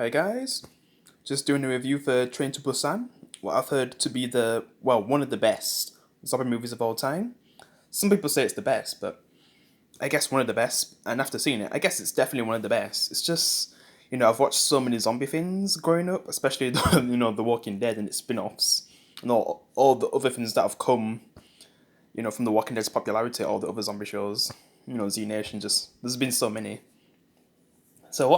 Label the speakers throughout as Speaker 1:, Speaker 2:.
Speaker 1: Hi guys, just doing a review for Train to Busan. What I've heard to be one of the best zombie movies of all time. Some people say it's the best, but I guess one of the best. And after seeing it, I guess it's definitely one of the best. It's just, I've watched so many zombie things growing up, especially The Walking Dead and its spin-offs, and all the other things that have come, from The Walking Dead's popularity, all the other zombie shows, Z Nation. Just there's been so many. So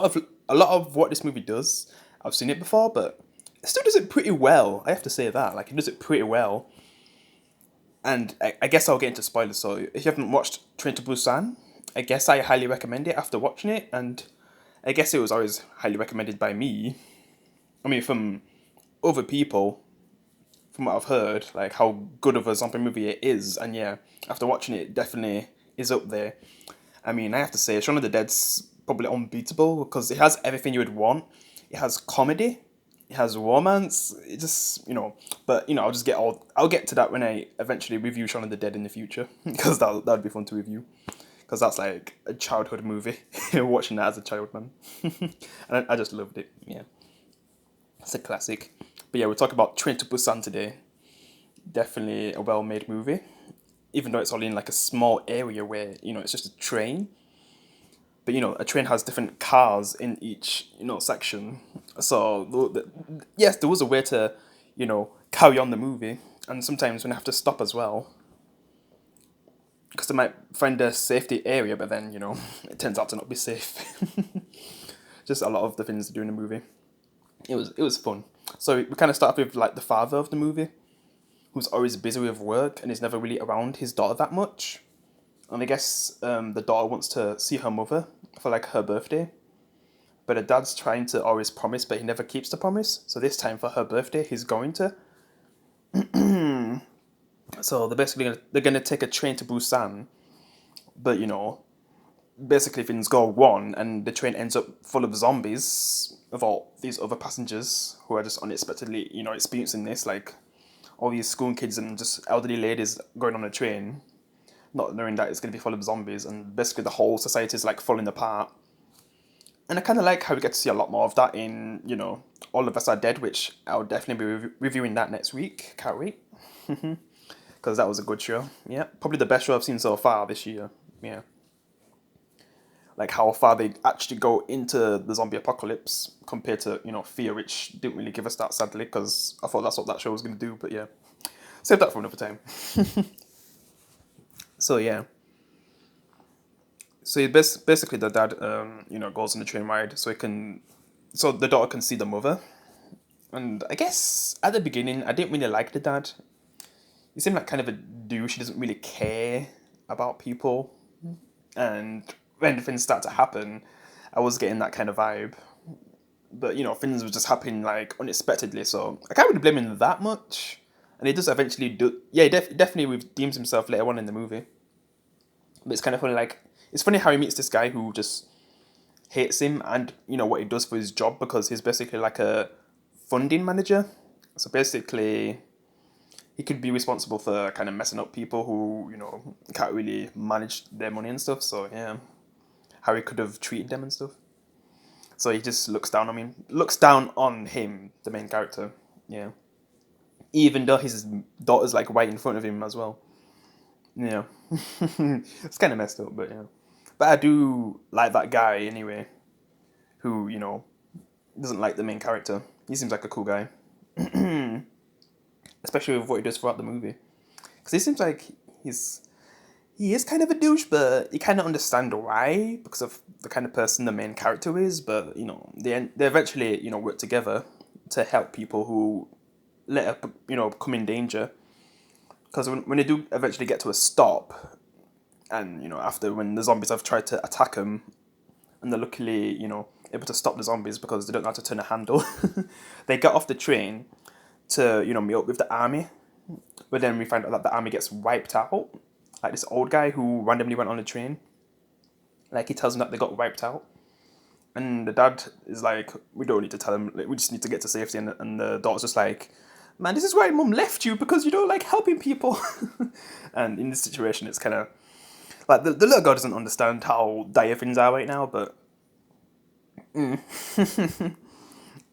Speaker 1: a lot of what this movie does, I've seen it before, but it still does it pretty well. I have to say that. Like, it does it pretty well. And I guess I'll get into spoilers. So if you haven't watched Train to Busan, I guess I highly recommend it after watching it. And I guess it was always highly recommended by me. I mean, from other people, from what I've heard, like how good of a zombie movie it is. And yeah, after watching it, it definitely is up there. I mean, I have to say, Shaun of the Dead's probably unbeatable because it has everything you would want. It has comedy, it has romance. It just, but I'll get to that when I eventually review Shaun of the Dead in the future because that'd be fun to review because that's like a childhood movie. Watching that as a child, man, and I just loved it. Yeah, it's a classic. But yeah, we'll talk about Train to Busan today. Definitely a well-made movie, even though it's only in like a small area where it's just a train, but a train has different cars in each section. So yes, there was a way to carry on the movie, and sometimes when I have to stop as well because they might find a safety area, but then it turns out to not be safe. Just a lot of the things they do in the movie. It was fun. So we kind of start off with like the father of the movie, who's always busy with work and is never really around his daughter that much. And I guess the daughter wants to see her mother for like her birthday. But the dad's trying to always promise, but he never keeps the promise. So this time for her birthday, he's going to. So they're gonna take a train to Busan, but basically things go wrong, and the train ends up full of zombies of all these other passengers who are just unexpectedly experiencing this, like all these school kids and just elderly ladies going on a train, not knowing that it's going to be full of zombies, and basically the whole society is like falling apart. And I kind of like how we get to see a lot more of that in, All of Us Are Dead, which I'll definitely be reviewing that next week. Can't wait. Because that was a good show. Yeah, probably the best show I've seen so far this year. Yeah. Like how far they actually go into the zombie apocalypse compared to, Fear, which didn't really give us that, sadly, because I thought that's what that show was going to do, but yeah. Save that for another time. So yeah. So basically the dad, goes on the train ride so the daughter can see the mother. And I guess at the beginning, I didn't really like the dad. He seemed like kind of a douche. He doesn't really care about people. And when things start to happen, I was getting that kind of vibe. But things were just happening like unexpectedly, so I can't really blame him that much. And he does eventually do. Yeah, definitely redeems himself later on in the movie. But it's kind of funny, like it's funny how he meets this guy who just hates him and what he does for his job because he's basically like a funding manager. So basically, he could be responsible for kind of messing up people who can't really manage their money and stuff. So yeah, how he could have treated them and stuff. So he just looks down on him, the main character. Yeah, even though his daughter's like right in front of him as well. Yeah, it's kind of messed up, but yeah. But I do like that guy anyway, who doesn't like the main character. He seems like a cool guy, especially with what he does throughout the movie. Because he seems like he's he is kind of a douche, but you kind of understand why because of the kind of person the main character is. But they eventually work together to help people who later come in danger. Because when they do eventually get to a stop, and after when the zombies have tried to attack them, and they're luckily able to stop the zombies because they don't know how to turn a handle, they get off the train to meet up with the army. But then we find out that the army gets wiped out. Like this old guy who randomly went on a train. Like he tells them that they got wiped out. And the dad is like, we don't need to tell him. Like, we just need to get to safety. And the daughter's just like, man, this is why mum left you because you don't like helping people. And in this situation, it's kind of like the little girl doesn't understand how dire things are right now, but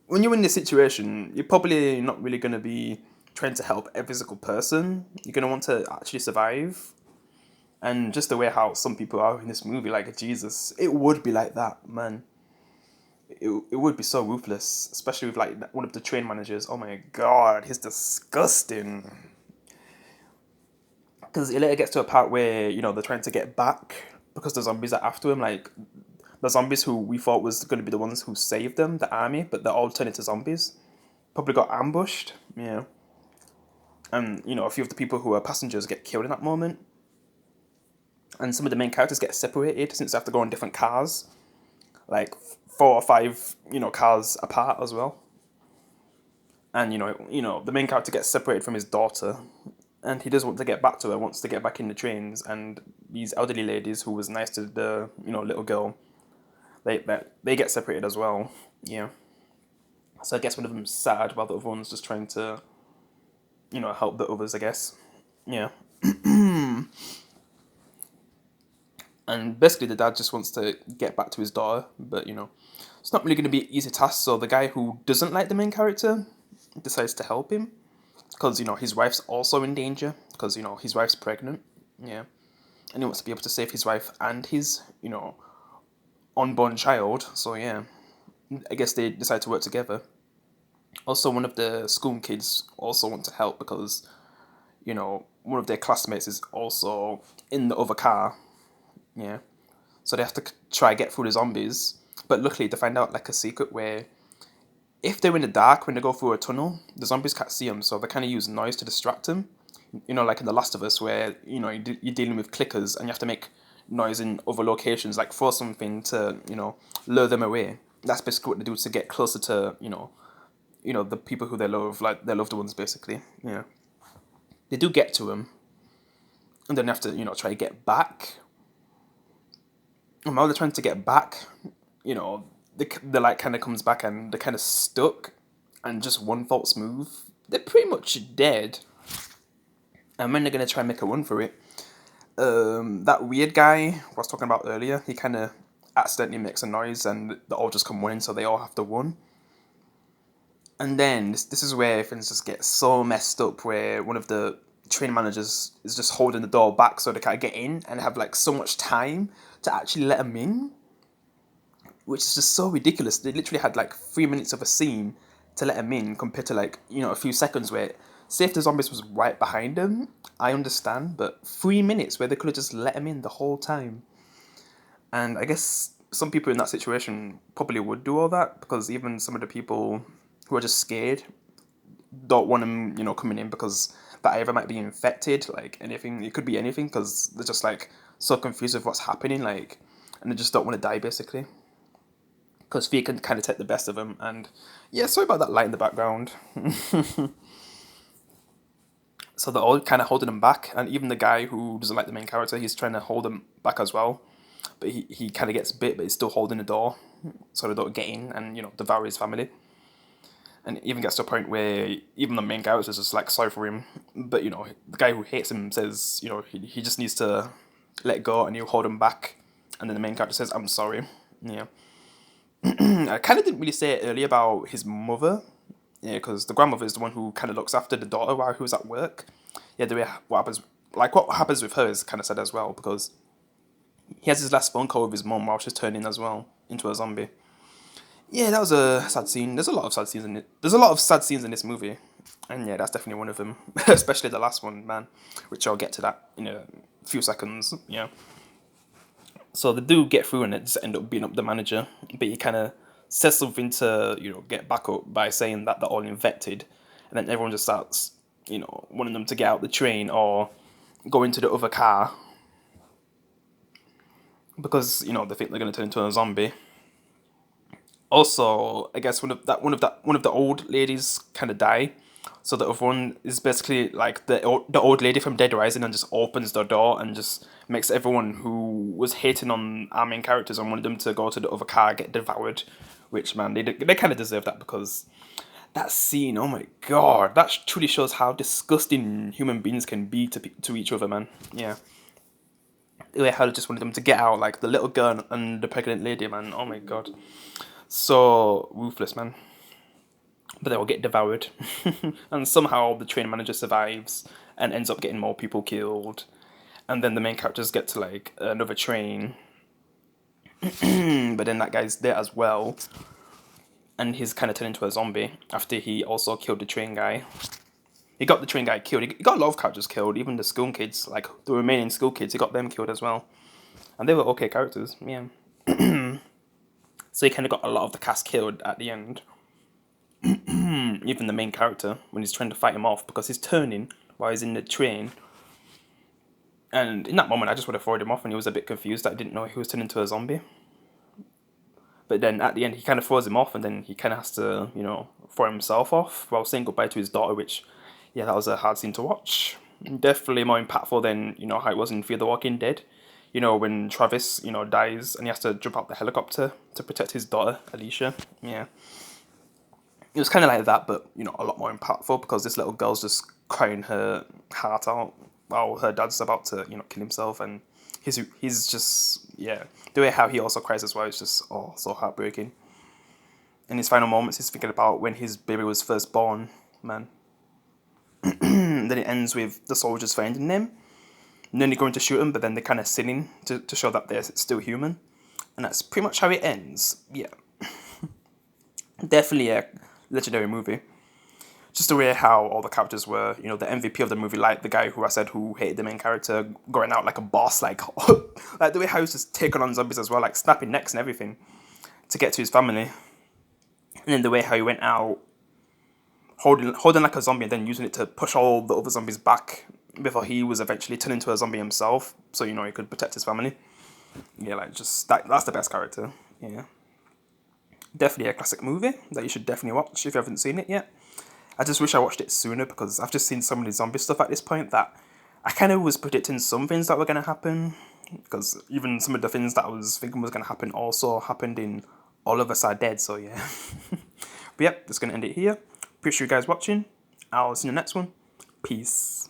Speaker 1: when you're in this situation, you're probably not really going to be trying to help every single person. You're going to want to actually survive. And just the way how some people are in this movie, like Jesus, it would be like that, man. It would be so ruthless, especially with like one of the train managers. Oh my god, he's disgusting. Because it later gets to a part where they're trying to get back because the zombies are after him. Like the zombies who we thought was going to be the ones who saved them, the army, but they're all turned into zombies. Probably got ambushed. Yeah, and a few of the people who are passengers get killed in that moment, and some of the main characters get separated since they have to go on different cars, like four or five cars apart as well. And the main character gets separated from his daughter, and he does want to get back to her, wants to get back in the trains, and these elderly ladies who was nice to the little girl, they get separated as well. Yeah. So I guess one of them's sad while the other one's just trying to help the others, I guess. Yeah. And basically the dad just wants to get back to his daughter, but it's not really going to be an easy task. So the guy who doesn't like the main character decides to help him because his wife's also in danger because his wife's pregnant. Yeah, and he wants to be able to save his wife and his unborn child. So yeah, I guess they decide to work together. Also, one of the school kids also want to help because one of their classmates is also in the other car. Yeah, so they have to try get through the zombies. But luckily, they find out like a secret where if they're in the dark when they go through a tunnel, the zombies can't see them, so they kind of use noise to distract them. Like in The Last of Us, where you're dealing with clickers and you have to make noise in other locations, like throw something to lure them away. That's basically what they do to get closer to the people who they love, like their loved ones, basically. Yeah, they do get to them, and then they have to try to get back. And while they're trying to get back, the light kind of comes back and they're kind of stuck, and just one false move, they're pretty much dead. And when they're gonna try and make a run for it, that weird guy I was talking about earlier, he kind of accidentally makes a noise, and they all just come running, so they all have to run. And then this is where things just get so messed up, where one of the train managers is just holding the door back so they can't get in, and have like so much time to actually let them in, which is just so ridiculous. They literally had like 3 minutes of a scene to let them in compared to like a few seconds where, say if the zombies was right behind them, I understand, but 3 minutes where they could have just let them in the whole time. And I guess some people in that situation probably would do all that, because even some of the people who are just scared don't want them coming in, because that either might be infected, like anything, it could be anything, because they're just like so confused with what's happening, like, and they just don't want to die, basically, because fear can kind of take the best of them. And yeah, sorry about that light in the background. So they're all kind of holding him back, and even the guy who doesn't like the main character, he's trying to hold him back as well, but he kind of gets bit, but he's still holding the door so they don't get in and devour his family. And it even gets to a point where even the main character is just like sorry for him, but the guy who hates him says he just needs to let go, and he'll hold him back, and then the main character says, I'm sorry. Yeah. I kind of didn't really say it earlier about his mother. Yeah, because the grandmother is the one who kind of looks after the daughter while he was at work. Yeah, the way what happens with her is kind of sad as well, because he has his last phone call with his mom while she's turning as well into a zombie. Yeah, that was a sad scene. There's a lot of sad scenes in it. There's a lot of sad scenes in this movie, and yeah, that's definitely one of them. Especially the last one, man. Which I'll get to that in a few seconds. Yeah. So they do get through, and it just end up beating up the manager, but he kind of says something to get back up by saying that they're all infected, and then everyone just starts wanting them to get out the train or go into the other car, because they think they're going to turn into a zombie. Also, I guess one of the old ladies kind of die, so the other one is basically like the old lady from Dead Rising, and just opens the door and just makes everyone who was hating on our main characters and wanted them to go to the other car get devoured. Which, man, they kind of deserve that, because that scene, oh my god, that truly shows how disgusting human beings can be to each other, man. Yeah. The way how they just wanted them to get out, like the little girl and the pregnant lady, man. Oh my god. So ruthless, man. but they will get devoured. And somehow the train manager survives and ends up getting more people killed. And then the main characters get to like another train, but then that guy's there as well, and he's kind of turned into a zombie after he also killed the train guy. He got the train guy killed. He got a lot of characters killed, even the school kids, like the remaining school kids. He got them killed as well, and they were okay characters. Yeah. So he kind of got a lot of the cast killed at the end. Even the main character when he's trying to fight him off because he's turning while he's in the train. And in that moment, I just would have thrown him off, and he was a bit confused. I didn't know he was turning into a zombie. But then at the end, he kind of throws him off, and then he kind of has to, throw himself off while saying goodbye to his daughter, which, yeah, that was a hard scene to watch. Definitely more impactful than, how it was in Fear the Walking Dead. When Travis, dies and he has to jump out the helicopter to protect his daughter, Alicia. Yeah. It was kind of like that, but, a lot more impactful because this little girl's just crying her heart out while her dad's about to, kill himself, and he's just, yeah, the way how he also cries as well is just, so heartbreaking. In his final moments, he's thinking about when his baby was first born, man. Then it ends with the soldiers finding them, and then they're going to shoot him, but then they're kind of sinning to show that they're still human, and that's pretty much how it ends. Yeah. Definitely a legendary movie. Just the way how all the characters were, the MVP of the movie, like the guy who I said who hated the main character, going out like a boss, like like the way how he was just taking on zombies as well, like snapping necks and everything to get to his family. And then the way how he went out holding like a zombie and then using it to push all the other zombies back before he was eventually turned into a zombie himself, so he could protect his family. Yeah, like just that's the best character. Yeah. Definitely a classic movie that you should definitely watch if you haven't seen it yet. I just wish I watched it sooner because I've just seen so many zombie stuff at this point that I kind of was predicting some things that were going to happen, because even some of the things that I was thinking was going to happen also happened in All of Us Are Dead, so yeah. But yep, that's going to end it here. Appreciate you guys watching. I'll see you in the next one. Peace.